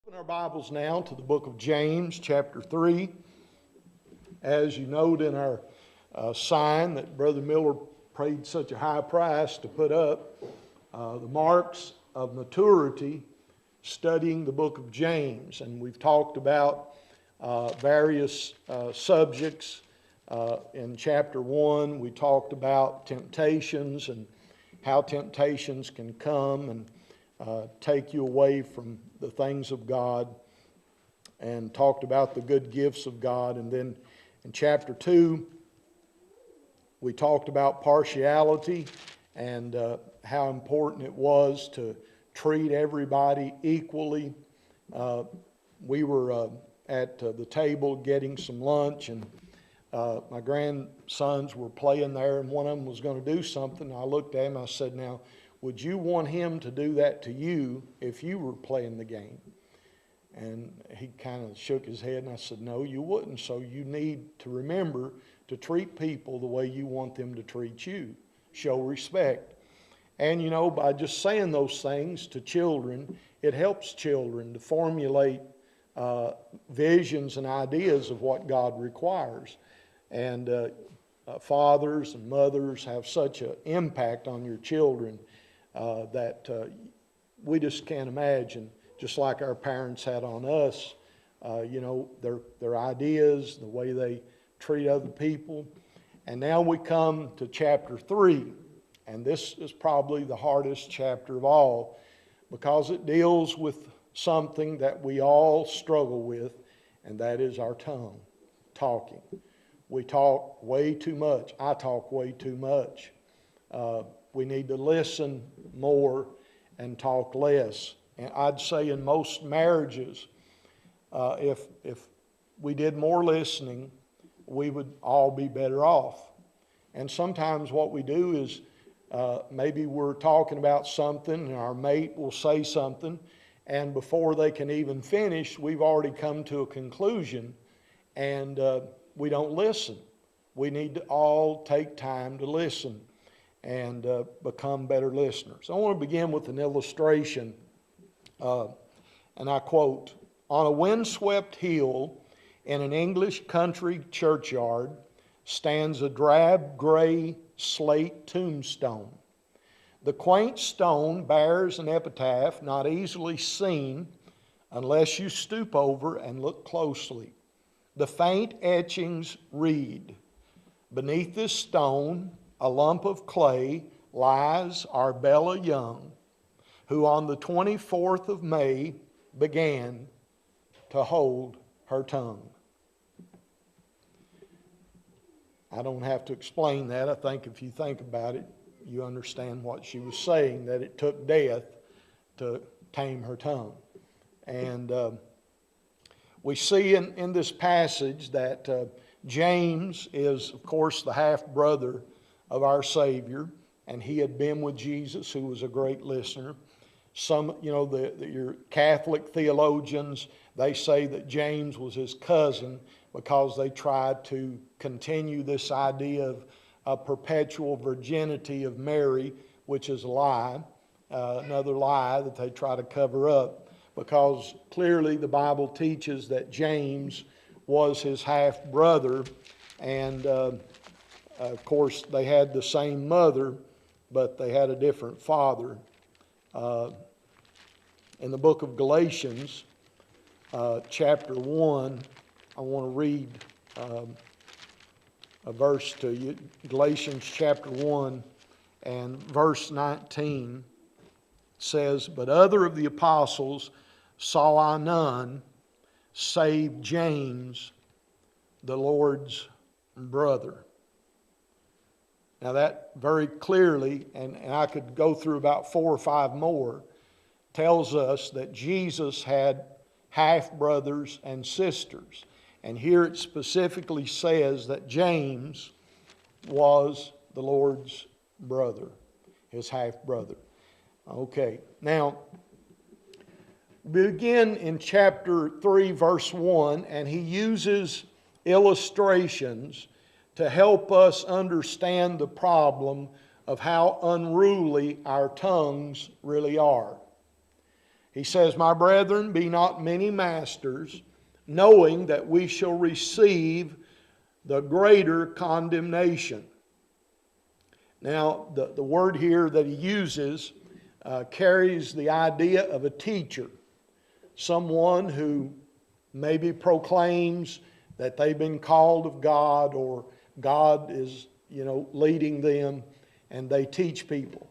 Open our Bibles now to the book of James, chapter 3. As you note in our sign that Brother Miller paid such a high price to put up, the marks of maturity, studying the book of James. And we've talked about various subjects. In chapter 1, we talked about temptations and how temptations can come and take you away from the things of God, and talked about the good gifts of God. And then in chapter 2, we talked about partiality and how important it was to treat everybody equally. We were at the table getting some lunch, and my grandsons were playing there, and one of them was going to do something. I looked at him, I said, "Now, would you want him to do that to you if you were playing the game?" And he kind of shook his head, and I said, "No, you wouldn't. So you need to remember to treat people the way you want them to treat you. Show respect." And you know, by just saying those things to children, it helps children to formulate visions and ideas of what God requires. And fathers and mothers have such an impact on your children that we just can't imagine, just like our parents had on us, their ideas, the way they treat other people. And now we come to chapter 3, and this is probably the hardest chapter of all, because it deals with something that we all struggle with, and that is our tongue, talking. We talk way too much. I talk way too much. We need to listen more and talk less. And I'd say in most marriages, if we did more listening, we would all be better off. And sometimes what we do is maybe we're talking about something, and our mate will say something, and before they can even finish, we've already come to a conclusion, and we don't listen. We need to all take time to listen and become better listeners. I want to begin with an illustration, and I quote, "On a windswept hill in an English country churchyard stands a drab gray slate tombstone. The quaint stone bears an epitaph not easily seen unless you stoop over and look closely. The faint etchings read, 'Beneath this stone, a lump of clay, lies our Bella Young, who on the 24th of May began to hold her tongue.'" I don't have to explain that. I think if you think about it, you understand what she was saying, that it took death to tame her tongue. And we see in this passage that James is, of course, the half-brother of our Savior, and he had been with Jesus, who was a great listener. Some, your Catholic theologians, they say that James was his cousin because they tried to continue this idea of a perpetual virginity of Mary, which is a lie, another lie that they try to cover up, because clearly the Bible teaches that James was his half-brother, and of course they had the same mother, but they had a different father. In the book of Galatians, chapter 1, I want to read a verse to you. Galatians chapter 1 and verse 19 says, "But other of the apostles saw I none, save James, the Lord's brother." Now that very clearly, and I could go through about 4 or 5 more, tells us that Jesus had half-brothers and sisters. And here it specifically says that James was the Lord's brother, his half-brother. Okay, now we begin in chapter 3, verse 1, and he uses illustrations to help us understand the problem of how unruly our tongues really are. He says, "My brethren, be not many masters, knowing that we shall receive the greater condemnation." Now, the word here that he uses carries the idea of a teacher, someone who maybe proclaims that they've been called of God, or God is, leading them, and they teach people.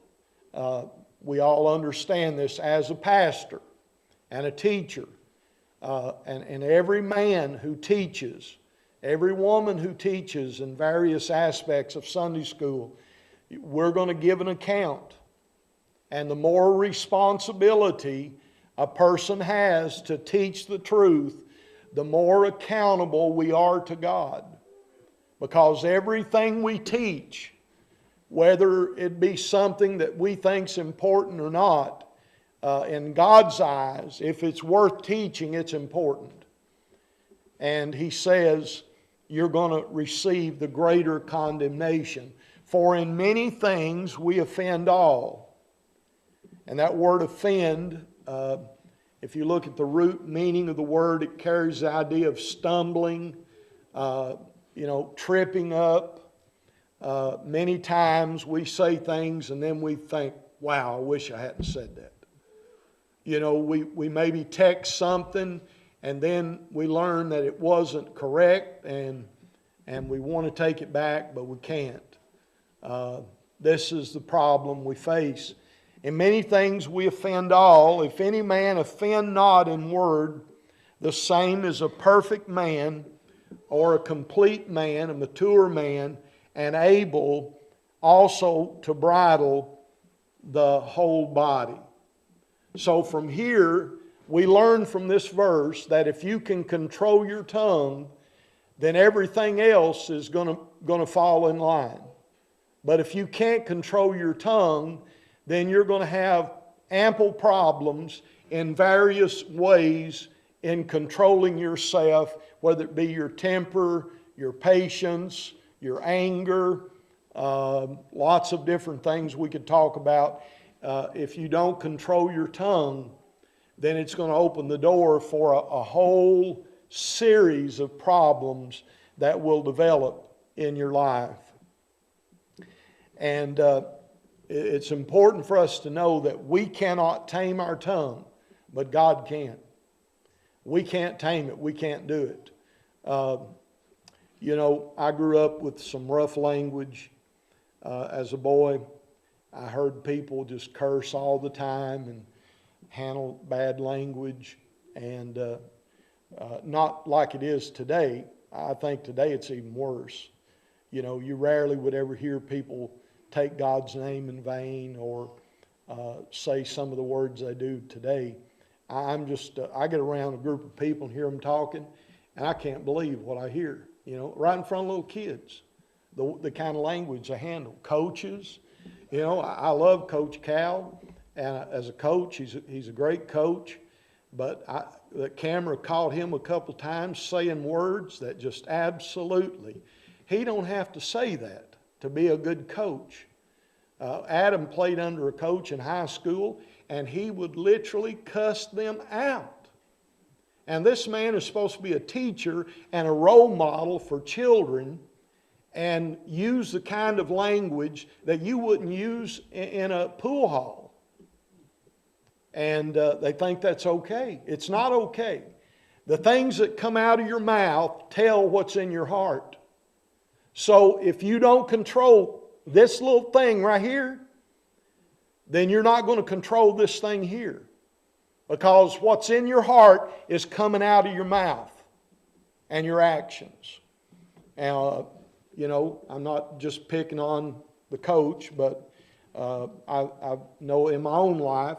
We all understand this as a pastor and a teacher. And every man who teaches, every woman who teaches in various aspects of Sunday school, we're going to give an account. And the more responsibility a person has to teach the truth, the more accountable we are to God. Because everything we teach, whether it be something that we think's important or not, in God's eyes, if it's worth teaching, it's important. And he says, you're going to receive the greater condemnation. For in many things we offend all. And that word offend, if you look at the root meaning of the word, it carries the idea of stumbling, tripping up. Many times we say things and then we think, wow, I wish I hadn't said that. We maybe text something and then we learn that it wasn't correct and we want to take it back, but we can't. This is the problem we face. In many things we offend all. If any man offend not in word, the same is a perfect man, or a complete man, a mature man, and able also to bridle the whole body. So from here, we learn from this verse that if you can control your tongue, then everything else is going to fall in line. But if you can't control your tongue, then you're going to have ample problems in various ways in controlling yourself, whether it be your temper, your patience, your anger, lots of different things we could talk about. If you don't control your tongue, then it's going to open the door for a whole series of problems that will develop in your life. And it's important for us to know that we cannot tame our tongue, but God can. We can't tame it. We can't do it. I grew up with some rough language as a boy. I heard people just curse all the time and handle bad language, and not like it is today. I think today it's even worse. You rarely would ever hear people take God's name in vain or say some of the words they do today. I get around a group of people and hear them talking, and I can't believe what I hear. Right in front of little kids, the kind of language they handle. Coaches, I love Coach Cal, and as a coach, he's a great coach. But the camera caught him a couple times saying words that just absolutely, he don't have to say that to be a good coach. Adam played under a coach in high school, and he would literally cuss them out. And this man is supposed to be a teacher and a role model for children, and use the kind of language that you wouldn't use in a pool hall. And they think that's okay. It's not okay. The things that come out of your mouth tell what's in your heart. So if you don't control this little thing right here, then you're not going to control this thing here. Because what's in your heart is coming out of your mouth and your actions. And, I'm not just picking on the coach, but I know in my own life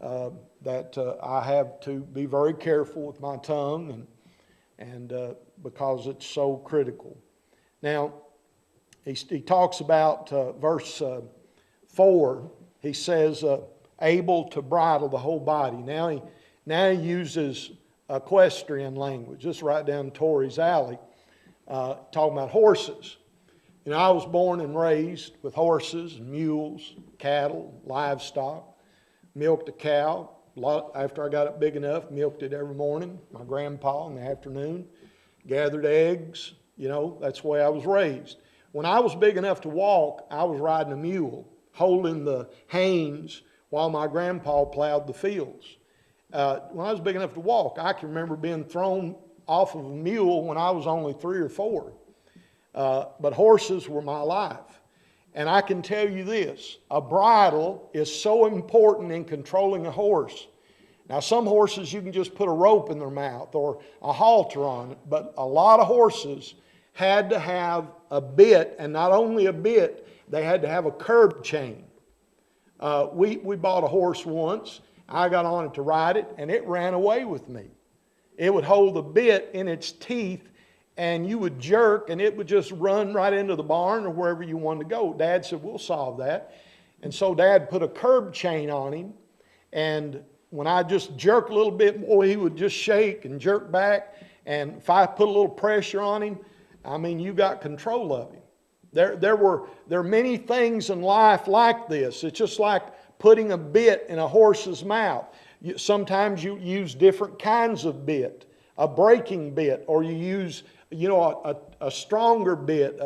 that I have to be very careful with my tongue, and because it's so critical. Now, he talks about verse 4. He says, able to bridle the whole body. Now he uses equestrian language, just right down Tori's alley, talking about horses. I was born and raised with horses and mules, cattle, livestock. Milked a cow, After I got it big enough, milked it every morning. My grandpa in the afternoon, gathered eggs. That's the way I was raised. When I was big enough to walk, I was riding a mule, holding the hanes while my grandpa plowed the fields. When I was big enough to walk, I can remember being thrown off of a mule when I was only 3 or 4. But horses were my life. And I can tell you this, a bridle is so important in controlling a horse. Now, some horses you can just put a rope in their mouth or a halter on it, but a lot of horses had to have a bit, and not only a bit, they had to have a curb chain. We bought a horse once. I got on it to ride it, and it ran away with me. It would hold the bit in its teeth, and you would jerk, and it would just run right into the barn or wherever you wanted to go. Dad said, we'll solve that. And so Dad put a curb chain on him, and when I just jerked a little bit more, he would just shake and jerk back. And if I put a little pressure on him, you got control of him. There are many things in life like this. It's just like putting a bit in a horse's mouth. Sometimes you use different kinds of bit, a braking bit, or you use a stronger bit,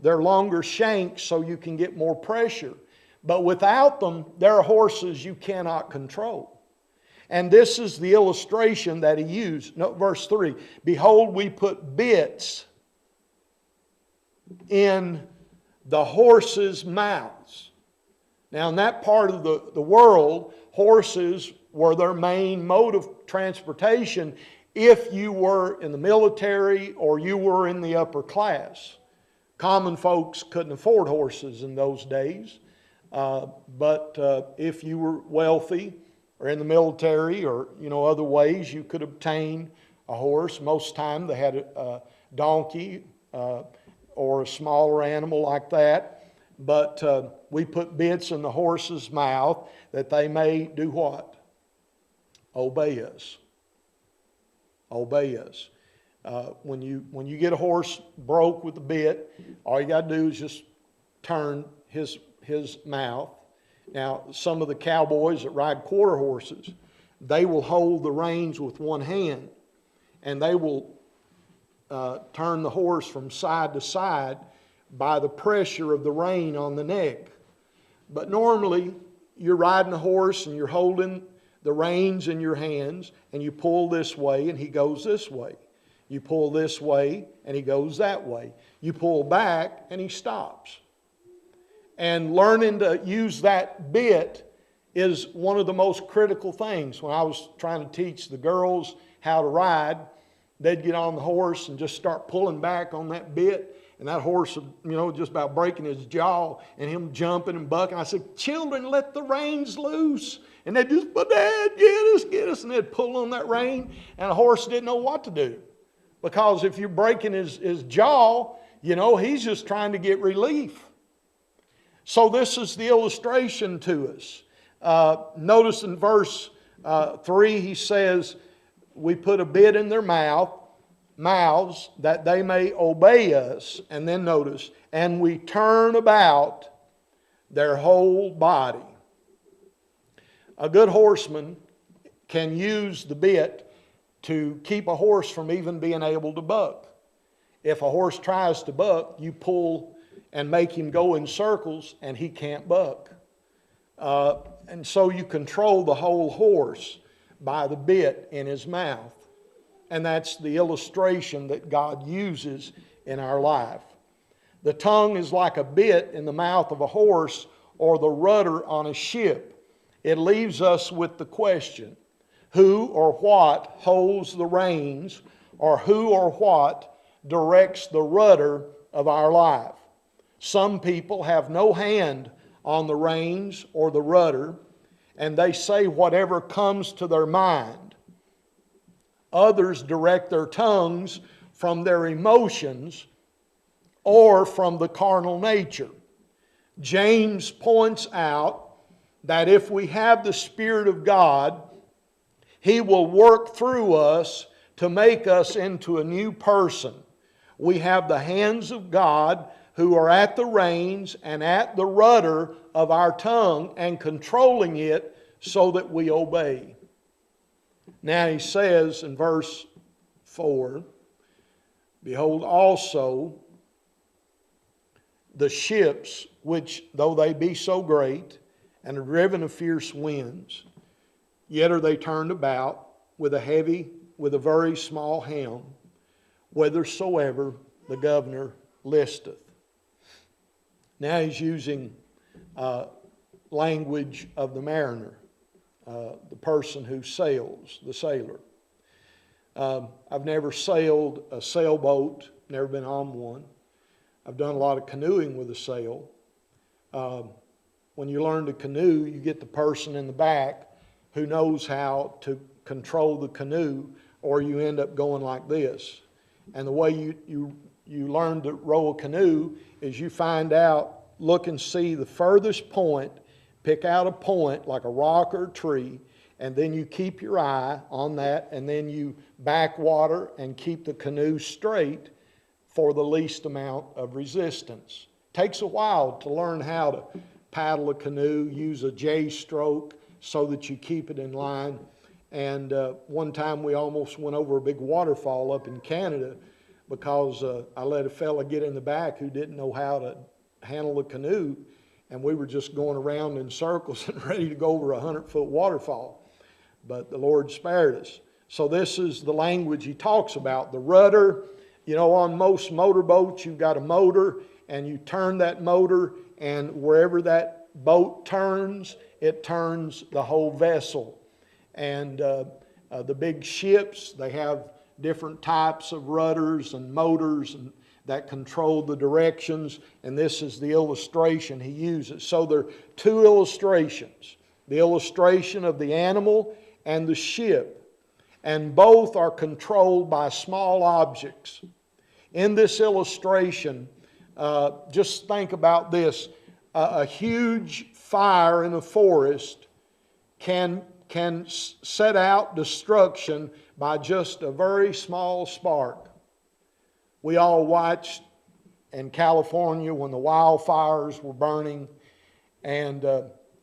they're longer shanks so you can get more pressure. But without them, there are horses you cannot control. And this is the illustration that he used. No, verse 3, behold, we put bits in the horses' mouths. Now, in that part of the world, horses were their main mode of transportation if you were in the military or you were in the upper class. Common folks couldn't afford horses in those days. But if you were wealthy or in the military or other ways, you could obtain a horse. Most time they had a donkey or a smaller animal like that. But we put bits in the horse's mouth that they may do what? Obey us. Obey us. When you get a horse broke with a bit, all you got to do is just turn his mouth. Now, some of the cowboys that ride quarter horses, they will hold the reins with one hand, and they will turn the horse from side to side by the pressure of the rein on the neck. But normally, you're riding a horse and you're holding the reins in your hands, and you pull this way and he goes this way. You pull this way and he goes that way. You pull back and he stops. And learning to use that bit is one of the most critical things. When I was trying to teach the girls how to ride, they'd get on the horse and just start pulling back on that bit, and that horse would, just about breaking his jaw, and him jumping and bucking. I said, children, let the reins loose. And they'd just, but Dad, get us. And they'd pull on that rein, and the horse didn't know what to do. Because if you're breaking his jaw, he's just trying to get relief. So this is the illustration to us. Notice in verse 3, he says, we put a bit in their mouths that they may obey us. And then notice, and we turn about their whole body. A good horseman can use the bit to keep a horse from even being able to buck. If a horse tries to buck, you pull and make him go in circles, and he can't buck. And so you control the whole horse by the bit in his mouth. And that's the illustration that God uses in our life. The tongue is like a bit in the mouth of a horse or the rudder on a ship. It leaves us with the question, who or what holds the reins, or who or what directs the rudder of our life? Some people have no hand on the reins or the rudder, and they say whatever comes to their mind. Others direct their tongues from their emotions or from the carnal nature. James points out that if we have the Spirit of God, He will work through us to make us into a new person. We have the hands of God who are at the reins and at the rudder of our tongue and controlling it so that we obey. Now he says in verse 4, behold also the ships, which though they be so great, and are driven of fierce winds, yet are they turned about with a very small helm, whithersoever the governor listeth. Now he's using language of the mariner, the person who sails, the sailor. I've never sailed a sailboat, never been on one. I've done a lot of canoeing with a sail. When you learn to canoe, you get the person in the back who knows how to control the canoe, or you end up going like this. And the way you learn to row a canoe is you find out, look and see the furthest point, pick out a point like a rock or a tree, and then you keep your eye on that, and then you backwater and keep the canoe straight for the least amount of resistance. Takes a while to learn how to paddle a canoe, use a J stroke so that you keep it in line. And one time we almost went over a big waterfall up in Canada because I let a fella get in the back who didn't know how to handle the canoe, and we were just going around in circles and ready to go over a 100-foot waterfall. But the Lord spared us. So this is the language he talks about. The rudder, you know, on most motorboats you've got a motor, and you turn that motor, and wherever that boat turns, it turns the whole vessel. And the big ships, they have different types of rudders and motors and that control the directions, and this is the illustration he uses. So there are two illustrations, the illustration of the animal and the ship, and both are controlled by small objects. In this illustration, just think about this. A huge fire in a forest can set out destruction by just a very small spark. We all watched in California when the wildfires were burning, and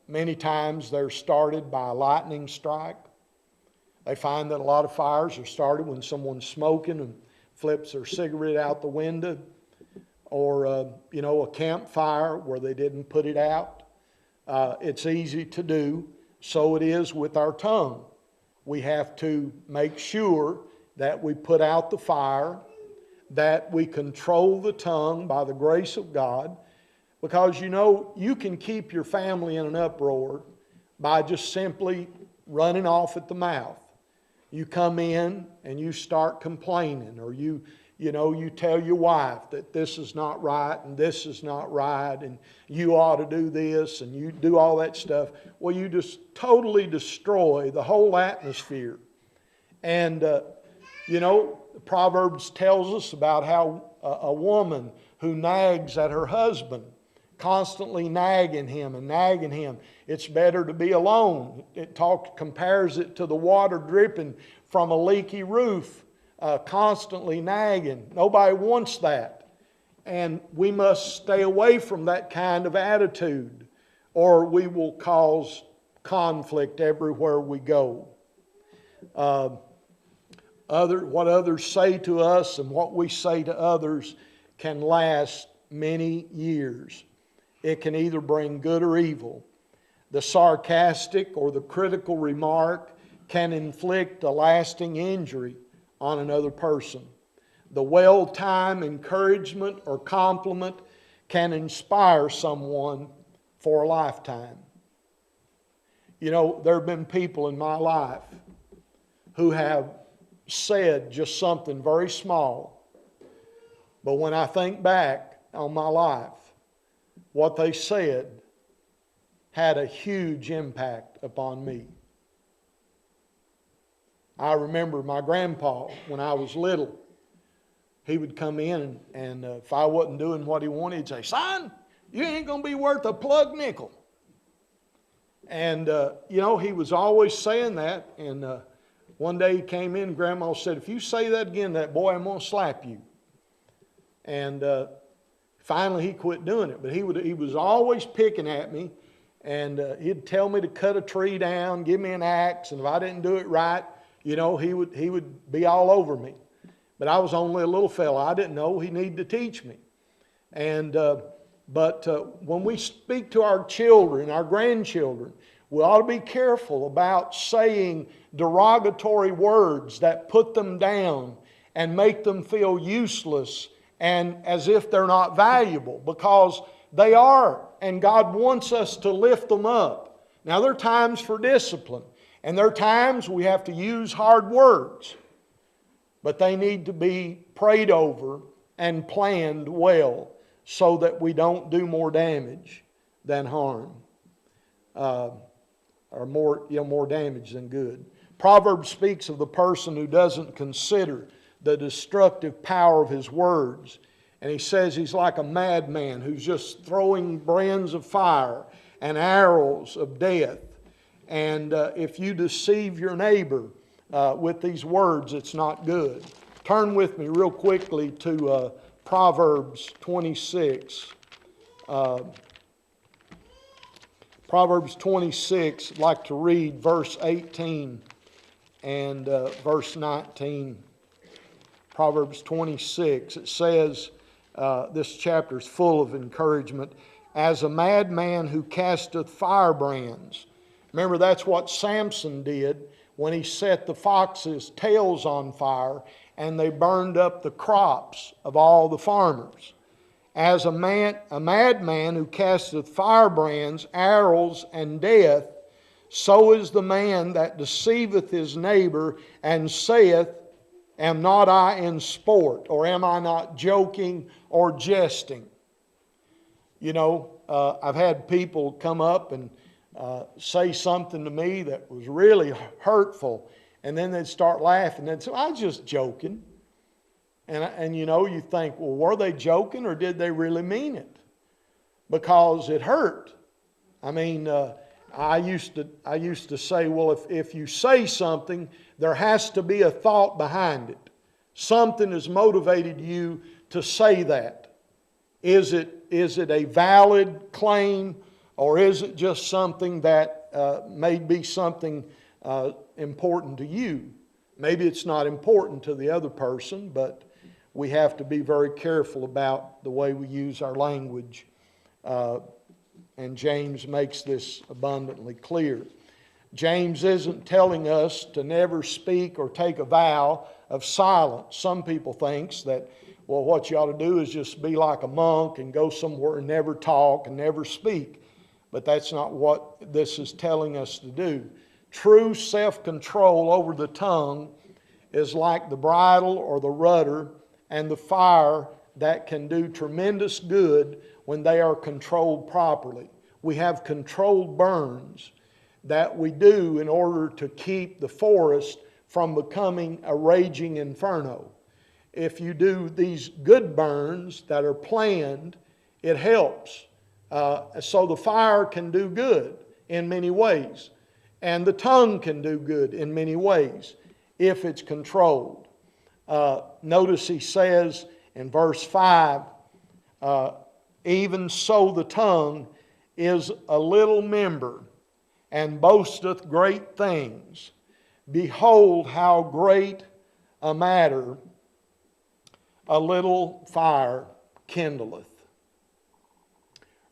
many times they're started by a lightning strike. They find that a lot of fires are started when someone's smoking and flips their cigarette out the window, or a campfire where they didn't put it out. It's easy to do. So it is with our tongue. We have to make sure that we put out the fire, that we control the tongue by the grace of God, because you can keep your family in an uproar by just simply running off at the mouth. You come in and you start complaining, or you tell your wife that this is not right and this is not right and you ought to do this, and you do all that stuff. Well, you just totally destroy the whole atmosphere. And, Proverbs tells us about how a woman who nags at her husband, constantly nagging him, it's better to be alone. It compares it to the water dripping from a leaky roof. Constantly nagging. Nobody wants that. And we must stay away from that kind of attitude, or we will cause conflict everywhere we go. What others say to us and what we say to others can last many years. It can either bring good or evil. The sarcastic or the critical remark can inflict a lasting injury on another person. The well-timed encouragement or compliment can inspire someone for a lifetime. There have been people in my life who have said just something very small, but when I think back on my life, what they said had a huge impact upon me. I remember my grandpa, when I was little, he would come in and if I wasn't doing what he wanted, he'd say, "Son, you ain't going to be worth a plug nickel." And, he was always saying that. And one day he came in, Grandma said, "If you say that again, that boy, I'm going to slap you." And finally he quit doing it. But he was always picking at me. And he'd tell me to cut a tree down, give me an axe, and if I didn't do it right, he would be all over me. But I was only a little fella. I didn't know he needed to teach me. And but when we speak to our children, our grandchildren, we ought to be careful about saying derogatory words that put them down and make them feel useless and as if they're not valuable, because they are, and God wants us to lift them up. Now, there are times for discipline, and there are times we have to use hard words, but they need to be prayed over and planned well so that we don't do more damage than harm, or more damage than good. Proverbs speaks of the person who doesn't consider the destructive power of his words. And he says he's like a madman who's just throwing brands of fire and arrows of death. And if you deceive your neighbor with these words, it's not good. Turn with me real quickly to Proverbs 26. Proverbs 26, I'd like to read verse 18 and verse 19. Proverbs 26, it says, this chapter is full of encouragement. As a madman who casteth firebrands. Remember, that's what Samson did when he set the foxes' tails on fire and they burned up the crops of all the farmers. As a madman who casteth firebrands, arrows, and death, so is the man that deceiveth his neighbor and saith, am not I in sport, or am I not joking or jesting? You know, I've had people come up and say something to me that was really hurtful, and then they'd start laughing. They'd say, I was just joking. And you think, well, were they joking or did they really mean it? Because it hurt. I mean, I used to say, well, if you say something, there has to be a thought behind it. Something has motivated you to say that. Is it a valid claim, or is it just something that may be something important to you? Maybe it's not important to the other person, but we have to be very careful about the way we use our language. And James makes this abundantly clear. James isn't telling us to never speak or take a vow of silence. Some people think that, well, what you ought to do is just be like a monk and go somewhere and never talk and never speak. But that's not what this is telling us to do. True self-control over the tongue is like the bridle or the rudder and the fire that can do tremendous good when they are controlled properly. We have controlled burns that we do in order to keep the forest from becoming a raging inferno. If you do these good burns that are planned, it helps. So the fire can do good in many ways. And the tongue can do good in many ways if it's controlled. Notice he says in verse 5, even so the tongue is a little member, and boasteth great things. Behold how great a matter a little fire kindleth.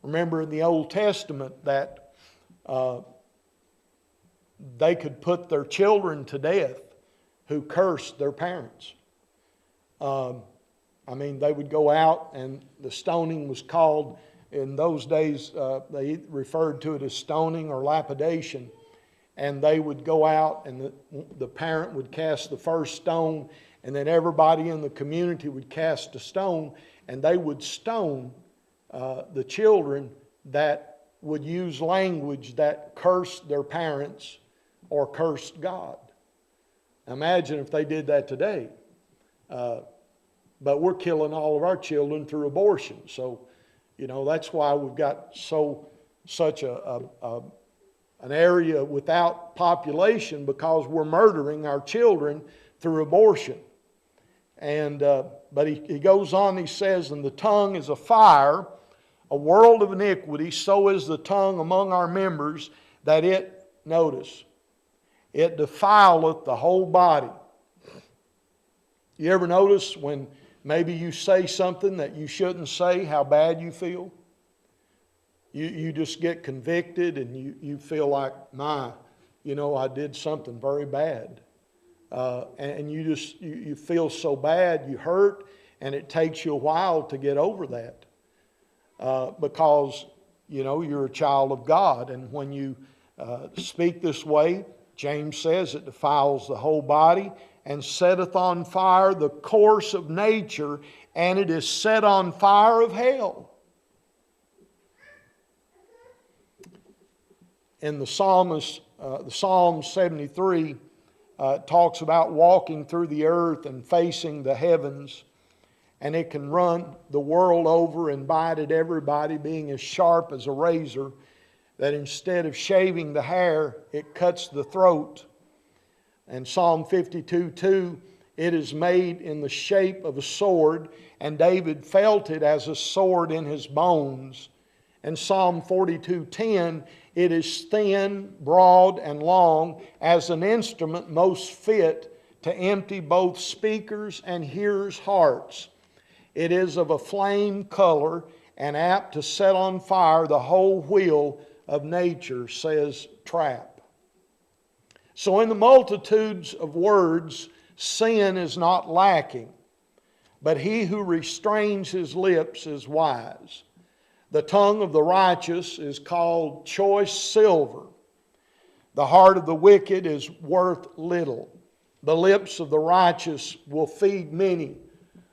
Remember in the Old Testament that they could put their children to death who cursed their parents. They would go out, and the stoning was called, in those days, they referred to it as stoning or lapidation. And they would go out, and the parent would cast the first stone, and then everybody in the community would cast a stone, and they would stone the children that would use language that cursed their parents or cursed God. Imagine if they did that today. But we're killing all of our children through abortion. So, that's why we've got such an area without population, because we're murdering our children through abortion. And but he goes on, he says, and the tongue is a fire, a world of iniquity, so is the tongue among our members, that it, notice, it defileth the whole body. You ever notice when maybe you say something that you shouldn't say, how bad you feel? You just get convicted and you feel like, I did something very bad. And you feel so bad, you hurt, and it takes you a while to get over that. Because, you're a child of God. And when you speak this way, James says it defiles the whole body and setteth on fire the course of nature, and it is set on fire of hell. In the Psalm 73, talks about walking through the earth and facing the heavens, and it can run the world over and bite at everybody, being as sharp as a razor, that instead of shaving the hair, it cuts the throat. And Psalm 52:2, it is made in the shape of a sword, and David felt it as a sword in his bones. And Psalm 42:10, it is thin, broad, and long, as an instrument most fit to empty both speakers' and hearers' hearts. It is of a flame color and apt to set on fire the whole wheel of nature, says Trapp. So in the multitudes of words, sin is not lacking, but he who restrains his lips is wise. The tongue of the righteous is called choice silver. The heart of the wicked is worth little. The lips of the righteous will feed many,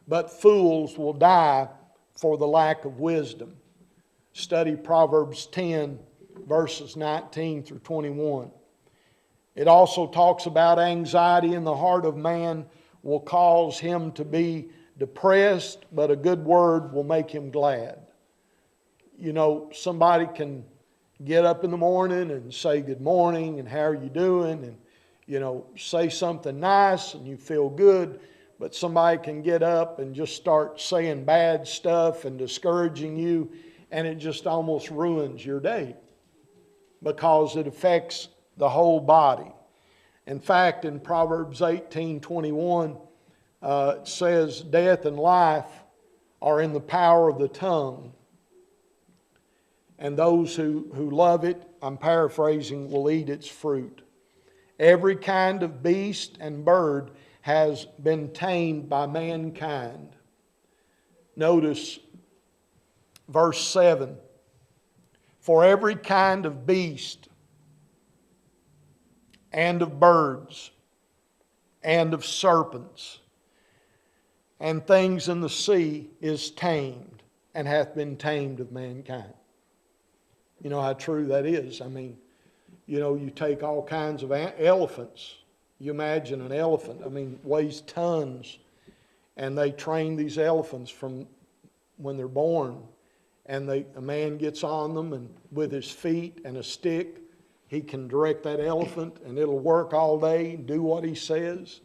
but fools will die for the lack of wisdom. Study Proverbs 10, verses 19 through 21. It also talks about anxiety in the heart of man will cause him to be depressed, but a good word will make him glad. Somebody can get up in the morning and say good morning and how are you doing, and say something nice and you feel good, but somebody can get up and just start saying bad stuff and discouraging you, and it just almost ruins your day because it affects the whole body. In fact, in Proverbs 18:21, it says, death and life are in the power of the tongue, and those who love it, I'm paraphrasing, will eat its fruit. Every kind of beast and bird has been tamed by mankind. Notice verse 7. For every kind of beast and of birds and of serpents and things in the sea is tamed and hath been tamed of mankind. You know how true that is. You take all kinds of elephants. You imagine an elephant, weighs tons. And they train these elephants from when they're born. And a man gets on them, and with his feet and a stick, he can direct that elephant, and it'll work all day and do what he says.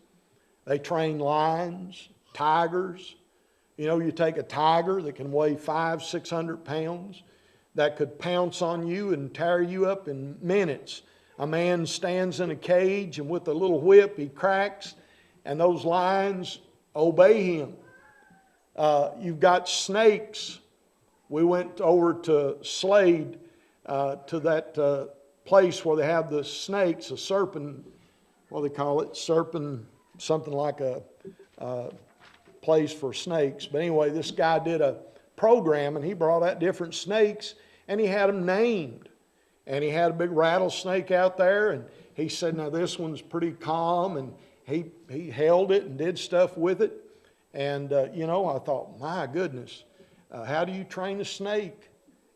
They train lions, tigers. You take a tiger that can weigh 500-600 pounds, that could pounce on you and tear you up in minutes. A man stands in a cage, and with a little whip he cracks, and those lions obey him. You've got snakes. We went over to Slade, to that place where they have the snakes, a serpent, what do they call it? Serpent, something like a place for snakes. But anyway, this guy did a program, and he brought out different snakes, and he had them named. And he had a big rattlesnake out there, and he said, now this one's pretty calm, and he held it and did stuff with it. And, I thought, my goodness, how do you train a snake?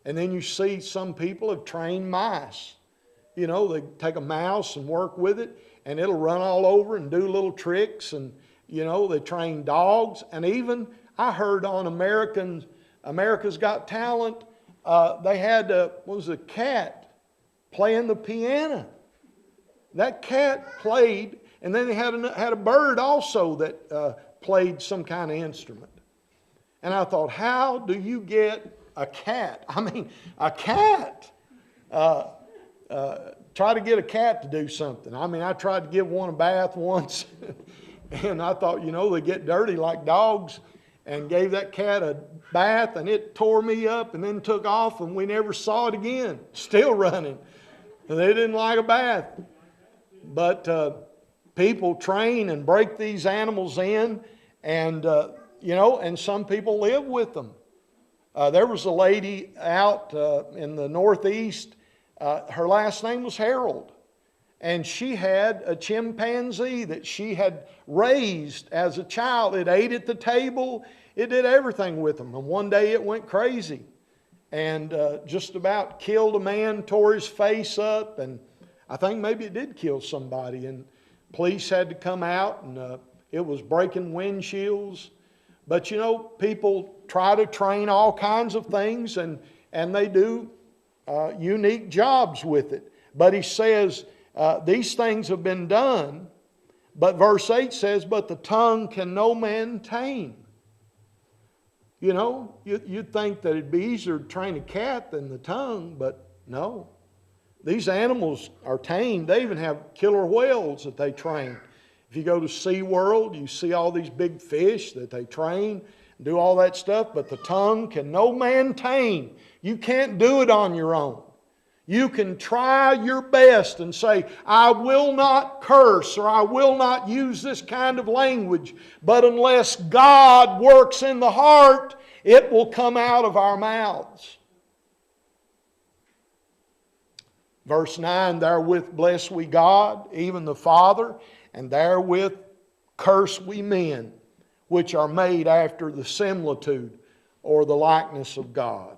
And then you see some people have trained mice. They take a mouse and work with it, and it'll run all over and do little tricks. And, they train dogs. And even, I heard on America's Got Talent, they had a cat playing the piano. That cat played, and then they had a bird also that played some kind of instrument. And I thought, how do you get a cat. I mean, a cat. Try to get a cat to do something. I mean, I tried to give one a bath once, and I thought, they get dirty like dogs, and gave that cat a bath, and it tore me up and then took off, and we never saw it again. Still running. And they didn't like a bath. But people train and break these animals in, and and some people live with them. There was a lady out in the Northeast. Her last name was Herald, and she had a chimpanzee that she had raised as a child. It ate at the table. It did everything with them. And one day it went crazy and just about killed a man, tore his face up, and I think maybe it did kill somebody. And police had to come out, and it was breaking windshields. But people try to train all kinds of things, and they do unique jobs with it. But he says these things have been done. But verse 8 says, but the tongue can no man tame. You'd think that it'd be easier to train a cat than the tongue, but no. These animals are tamed. They even have killer whales that they train. If you go to SeaWorld, you see all these big fish that they train, do all that stuff, but the tongue can no man tame. You can't do it on your own. You can try your best and say, I will not curse, or I will not use this kind of language, but unless God works in the heart, it will come out of our mouths. Verse 9, therewith bless we God, even the Father, and therewith curse we men, which are made after the similitude or the likeness of God.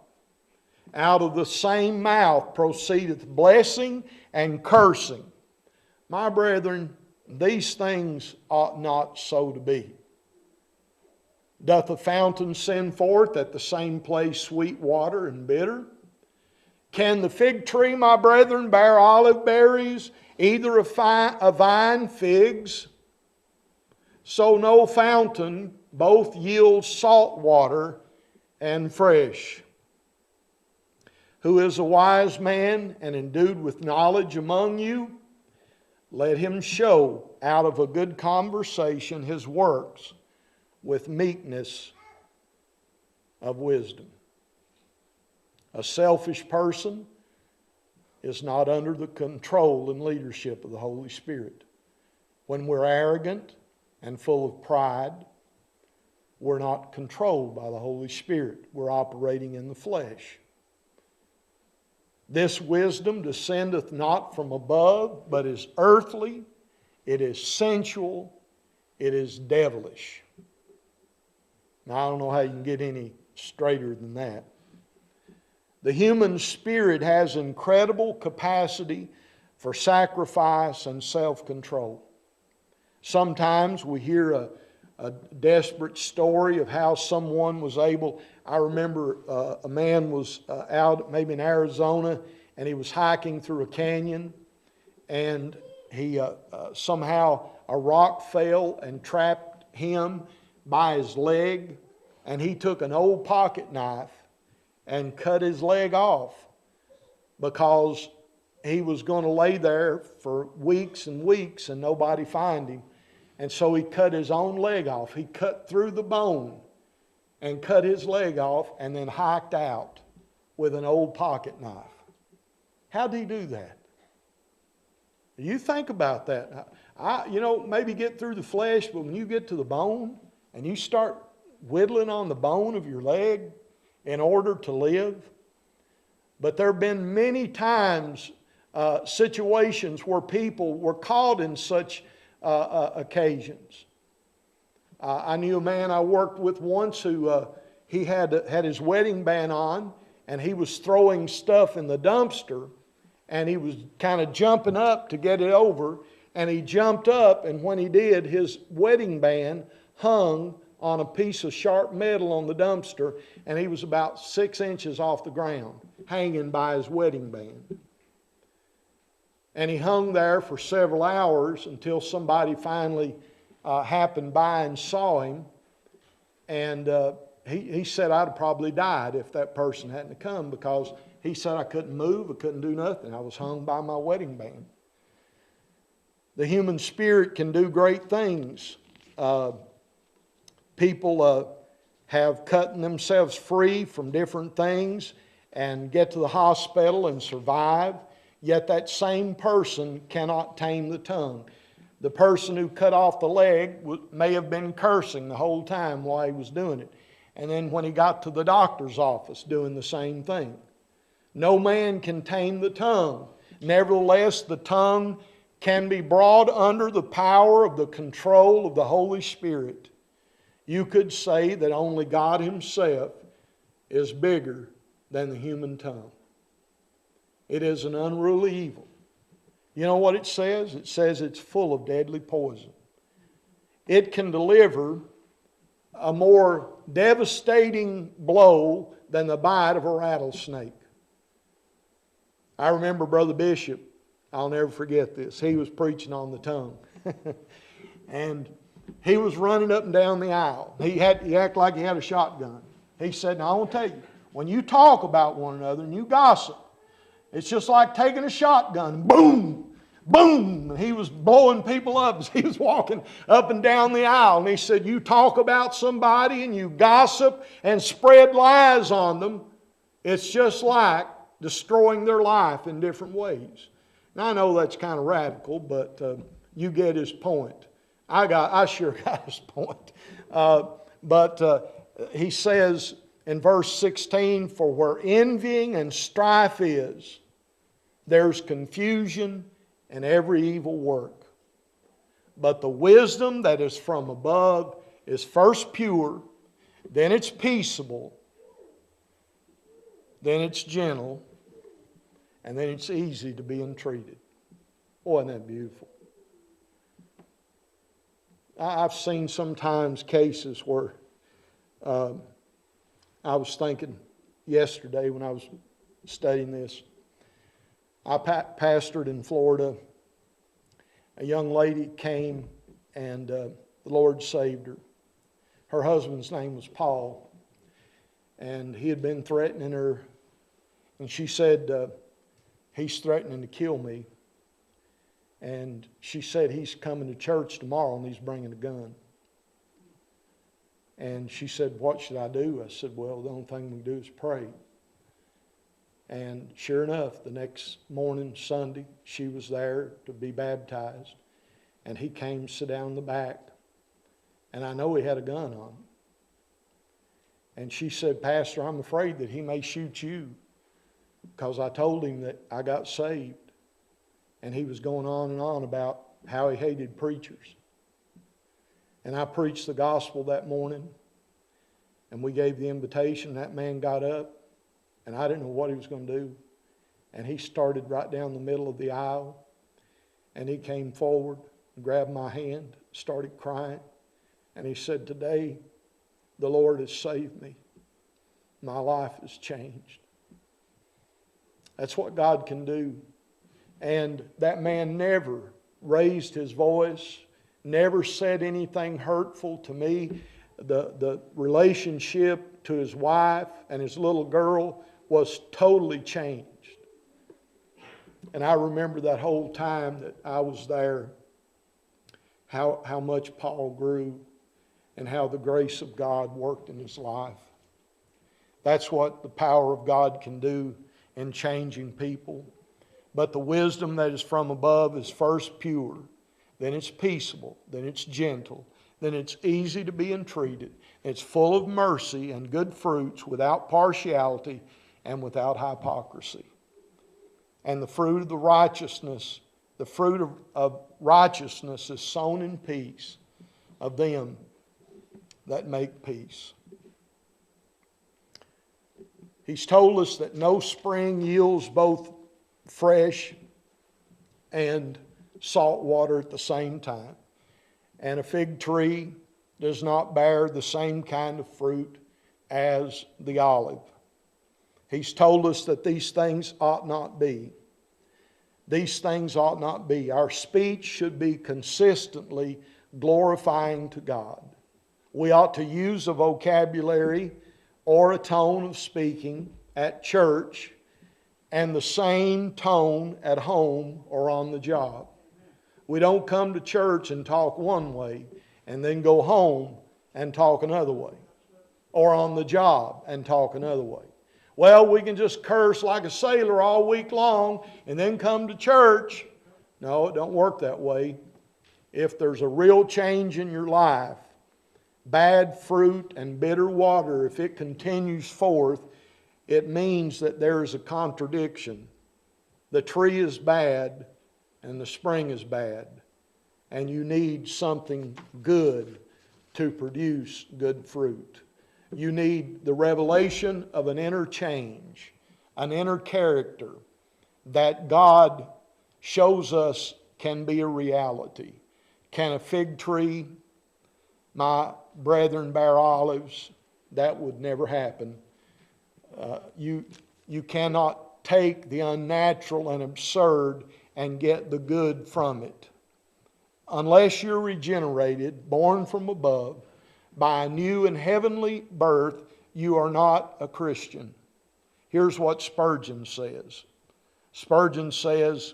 Out of the same mouth proceedeth blessing and cursing. My brethren, these things ought not so to be. Doth a fountain send forth at the same place sweet water and bitter? Can the fig tree, my brethren, bear olive berries, either a vine figs? So no fountain both yields salt water and fresh. Who is a wise man and endued with knowledge among you? Let him show out of a good conversation his works with meekness of wisdom. A selfish person is not under the control and leadership of the Holy Spirit. When we're arrogant and full of pride, we're not controlled by the Holy Spirit. We're operating in the flesh. This wisdom descendeth not from above, but is earthly, it is sensual, it is devilish. Now, I don't know how you can get any straighter than that. The human spirit has incredible capacity for sacrifice and self-control. Sometimes we hear a desperate story of how someone was able. I remember a man was out maybe in Arizona, and he was hiking through a canyon, and he somehow a rock fell and trapped him by his leg, and he took an old pocket knife and cut his leg off because he was going to lay there for weeks and weeks and nobody find him. And so he cut his own leg off. He cut through the bone and cut his leg off and then hiked out with an old pocket knife. How did he do that? You think about that. Maybe get through the flesh, but when you get to the bone and you start whittling on the bone of your leg in order to live. But there have been many times, situations where people were caught in such occasions. I knew a man I worked with once who he had his wedding band on, and he was throwing stuff in the dumpster, and he was kind of jumping up to get it over, and he jumped up, and when he did, his wedding band hung on a piece of sharp metal on the dumpster, and he was about 6 inches off the ground, hanging by his wedding band. And he hung there for several hours until somebody finally happened by and saw him. And he said I'd have probably died if that person hadn't come, because he said I couldn't move, I couldn't do nothing. I was hung by my wedding band. The human spirit can do great things. People have cut themselves free from different things and get to the hospital and survive, yet that same person cannot tame the tongue. The person who cut off the leg may have been cursing the whole time while he was doing it. And then when he got to the doctor's office, doing the same thing. No man can tame the tongue. Nevertheless, the tongue can be brought under the power of the control of the Holy Spirit. You could say that only God Himself is bigger than the human tongue. It is an unruly evil. You know what it says? It says it's full of deadly poison. It can deliver a more devastating blow than the bite of a rattlesnake. I remember Brother Bishop, I'll never forget this. He was preaching on the tongue. And he was running up and down the aisle. He acted like he had a shotgun. He said, now I want to tell you, when you talk about one another and you gossip, it's just like taking a shotgun. Boom! Boom! And he was blowing people up as he was walking up and down the aisle. And he said, you talk about somebody and you gossip and spread lies on them, it's just like destroying their life in different ways. Now I know that's kind of radical, but you get his point. I sure got his point. But he says in verse 16, for where envying and strife is, there's confusion and every evil work. But the wisdom that is from above is first pure, then it's peaceable, then it's gentle, and then it's easy to be entreated. Boy, isn't that beautiful? I've seen sometimes cases where I was thinking yesterday when I was studying this. I pastored in Florida. A young lady came and the Lord saved her. Her husband's name was Paul. And he had been threatening her. And she said, he's threatening to kill me. And she said, he's coming to church tomorrow and he's bringing a gun. And she said, what should I do? I said, well, the only thing we do is pray. And sure enough, the next morning, Sunday, she was there to be baptized. And he came to sit down in the back. And I know he had a gun on him. And she said, Pastor, I'm afraid that he may shoot you, because I told him that I got saved. And he was going on and on about how he hated preachers. And I preached the gospel that morning. And we gave the invitation. That man got up. And I didn't know what he was going to do. And he started right down the middle of the aisle. And he came forward, grabbed my hand, started crying. And he said, today, the Lord has saved me. My life has changed. That's what God can do. And that man never raised his voice, never said anything hurtful to me. The relationship to his wife and his little girl was totally changed. And I remember that whole time that I was there, how much Paul grew and how the grace of God worked in his life. That's what the power of God can do in changing people. But the wisdom that is from above is first pure, then it's peaceable, then it's gentle, then it's easy to be entreated. It's full of mercy and good fruits, without partiality and without hypocrisy. And the fruit of the righteousness, the fruit of righteousness is sown in peace of them that make peace. He's told us that no spring yields both fresh and salt water at the same time. And a fig tree does not bear the same kind of fruit as the olive. He's told us that these things ought not be. These things ought not be. Our speech should be consistently glorifying to God. We ought to use a vocabulary or a tone of speaking at church and the same tone at home or on the job. We don't come to church and talk one way and then go home and talk another way, or on the job and talk another way. Well, we can just curse like a sailor all week long and then come to church. No, it don't work that way. If there's a real change in your life, bad fruit and bitter water, if it continues forth, it means that there is a contradiction. The tree is bad and the spring is bad, and you need something good to produce good fruit. You need the revelation of an inner change, an inner character that God shows us can be a reality. Can a fig tree, my brethren, bear olives? That would never happen. You cannot take the unnatural and absurd and get the good from it. Unless you're regenerated, born from above, by a new and heavenly birth, you are not a Christian. Here's what Spurgeon says. Spurgeon says,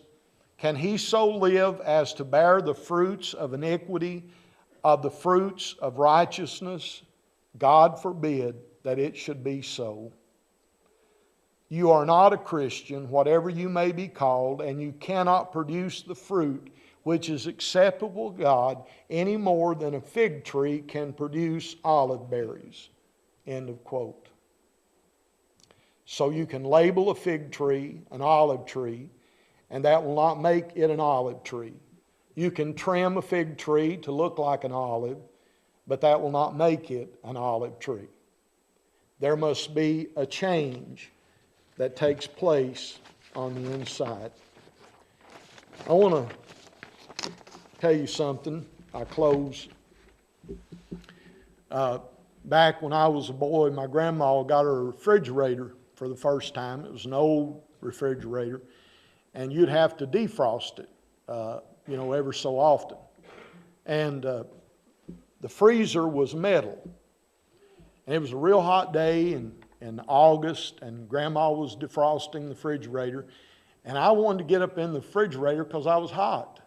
"Can he so live as to bear the fruits of iniquity, of the fruits of righteousness? God forbid that it should be so." You are not a Christian, whatever you may be called, and you cannot produce the fruit which is acceptable to God any more than a fig tree can produce olive berries. End of quote. So you can label a fig tree an olive tree, and that will not make it an olive tree. You can trim a fig tree to look like an olive, but that will not make it an olive tree. There must be a change that takes place on the inside. I want to tell you something. I close. Back when I was a boy, my grandma got her refrigerator for the first time. It was an old refrigerator, and you'd have to defrost it, ever so often. And the freezer was metal. And it was a real hot day in August, and Grandma was defrosting the refrigerator. And I wanted to get up in the refrigerator because I was hot.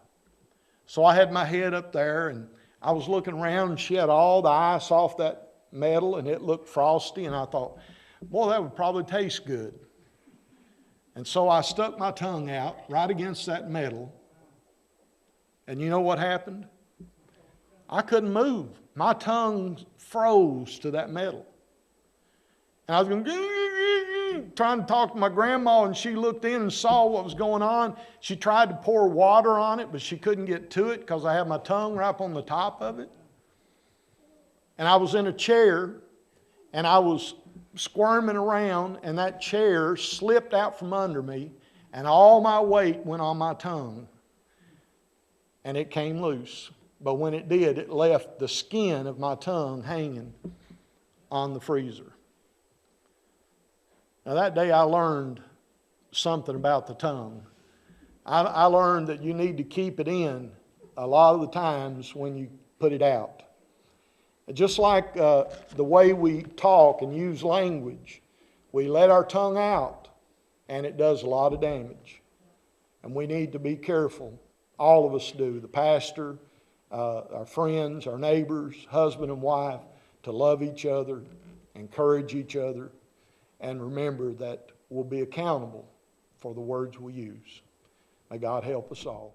So I had my head up there, and I was looking around, and she had all the ice off that metal, and it looked frosty. And I thought, boy, that would probably taste good. And so I stuck my tongue out right against that metal. And you know what happened? I couldn't move. My tongue froze to that metal. And I was going, trying to talk to my grandma, and she looked in and saw what was going on. She tried to pour water on it, but she couldn't get to it because I had my tongue right up on the top of it. And I was in a chair, and I was squirming around, and that chair slipped out from under me, and all my weight went on my tongue. And it came loose. But when it did, it left the skin of my tongue hanging on the freezer. Now that day I learned something about the tongue. I learned that you need to keep it in a lot of the times when you put it out. Just like the way we talk and use language, we let our tongue out and it does a lot of damage. And we need to be careful. All of us do. The pastor, our friends, our neighbors, husband and wife, to love each other, encourage each other, and remember that we'll be accountable for the words we use. May God help us all.